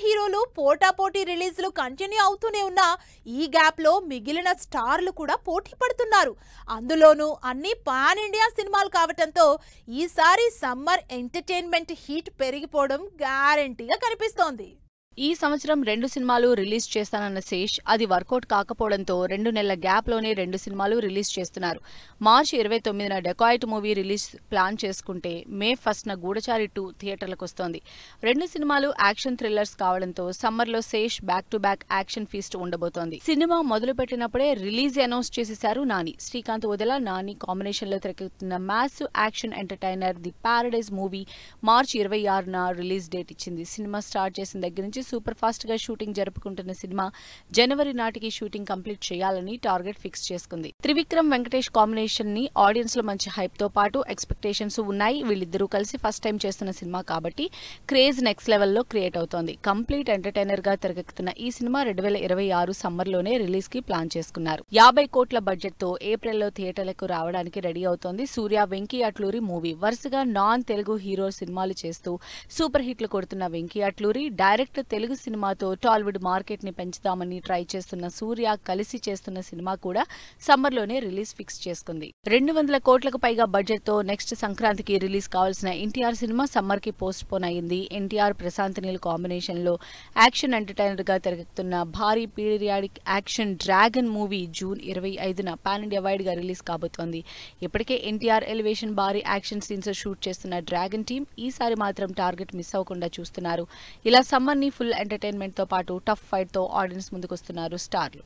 హీరోలు పోటాపోటీ రిలీజ్లు కంటిన్యూ అవుతూనే ఉన్నా ఈ గ్యాప్ లో మిగిలిన స్టార్లు కూడా పోటీ పడుతున్నారు. అందులోనూ అన్ని పాన్ ఇండియా సినిమాలు కావటంతో ఈసారి సమ్మర్ ఎంటర్టైన్మెంట్ హీట్ పెరిగిపోవడం గ్యారెంటీగా కనిపిస్తోంది. ఈ సంవత్సరం 2 సినిమాలు రిలీజ్ చేస్తానన్న శేష్ అది వర్కౌట్ కాకపోవడంతో 2 నెలల గ్యాప్లోనే 2 సినిమాలు రిలీజ్ చేస్తున్నారు. మార్చి 29న డెకాయిట్ మూవీ రిలీజ్ ప్లాన్ చేసుకుంటే మే 1న గూఢచారి 2 థియేటర్లకు వస్తోంది. 2 సినిమాలు యాక్షన్ థ్రిల్లర్స్ కావడంతో సమ్మర్లో Sesh back to back action feast ఉండబోతోంది. సినిమా మొదలుపెట్టినప్పుడే రిలీజ్ అనౌన్స్ చేసేశారు నాని. శ్రీకాంత్ వదల నాని కాంబినేషన్లో తెరకెక్కుతున్న massive action entertainer the paradise movie మార్చి 26న రిలీజ్ డేట్ ఇచ్చింది. సినిమా స్టార్ట్ చేసిన దగ్గర నుంచి సూపర్ ఫాస్ట్ గా షూటింగ్ జరుపుకుంటున్న సినిమా జనవరి నాటికి షూటింగ్ కంప్లీట్ చేయాలని టార్గెట్ ఫిక్స్ చేసుకుంది. త్రివిక్రమ్ వెంకటేష్ కాంబినేషన్ ని ఆడియన్స్ లో మంచి హైప్ తో పాటు ఎక్స్పెక్టేషన్స్ ఉన్నాయి. వీళ్ళిద్దరూ కలిసి ఫస్ట్ టైం చేస్తున్న సినిమా కాబట్టి క్రేజ్ నెక్స్ట్ లెవెల్లో క్రియేట్ అవుతోంది. కంప్లీట్ ఎంటర్టైనర్ గా తెరకెక్కుతున్న ఈ సినిమా 2026 సమ్మర్ లోనే రిలీజ్ కి ప్లాన్ చేసుకున్నారు. 50 కోట్ల బడ్జెట్ తో ఏప్రిల్లో థియేటర్లకు రావడానికి రెడీ అవుతోంది. సూర్య వెంకీ అట్లూరి మూవీ. వరుసగా నాన్ తెలుగు హీరో సినిమాలు చేస్తూ సూపర్ హిట్లు కొడుతున్న వెంకీ అట్లూరి డైరెక్ట్ తెలుగు సినిమాతో టాలీవుడ్ మార్కెట్ ని పెంచుదామని ట్రై చేస్తున్న సూర్య కలిసి చేస్తున్న సినిమా కూడా సమ్మర్ లోనే రిలీజ్ ఫిక్స్ చేసుకుంది. 200 కోట్లకు పైగా బడ్జెట్ తో నెక్స్ట్ సంక్రాంతికి రిలీజ్ కావాల్సిన ఎన్టీఆర్ సినిమా సమ్మర్ కి పోస్ట్ పోన్ అయింది. ఎన్టీఆర్ ప్రశాంత్ నీల్ కాంబినేషన్ లో యాక్షన్ ఎంటర్టైనర్ గా తెరకెక్కుతున్న భారీ periodic action Dragon movie June 25న పాన్ ఇండియా వైడ్ గా రిలీజ్ కాబోతోంది. ఇప్పటికే ఎన్టీఆర్ ఎలివేషన్ భారీ యాక్షన్ సీన్స్ షూట్ చేస్తున్న డ్రాగన్ టీమ్ ఈసారి మాత్రం టార్గెట్ మిస్ అవ్వకుండా చూస్తున్నారు. ఇలా సమ్మర్ ని ఫుల్ ఎంటర్టైన్మెంట్ తో పాటు టఫ్ ఫైట్ తో ఆడియన్స్ ముందుకొస్తున్నారు స్టార్లు.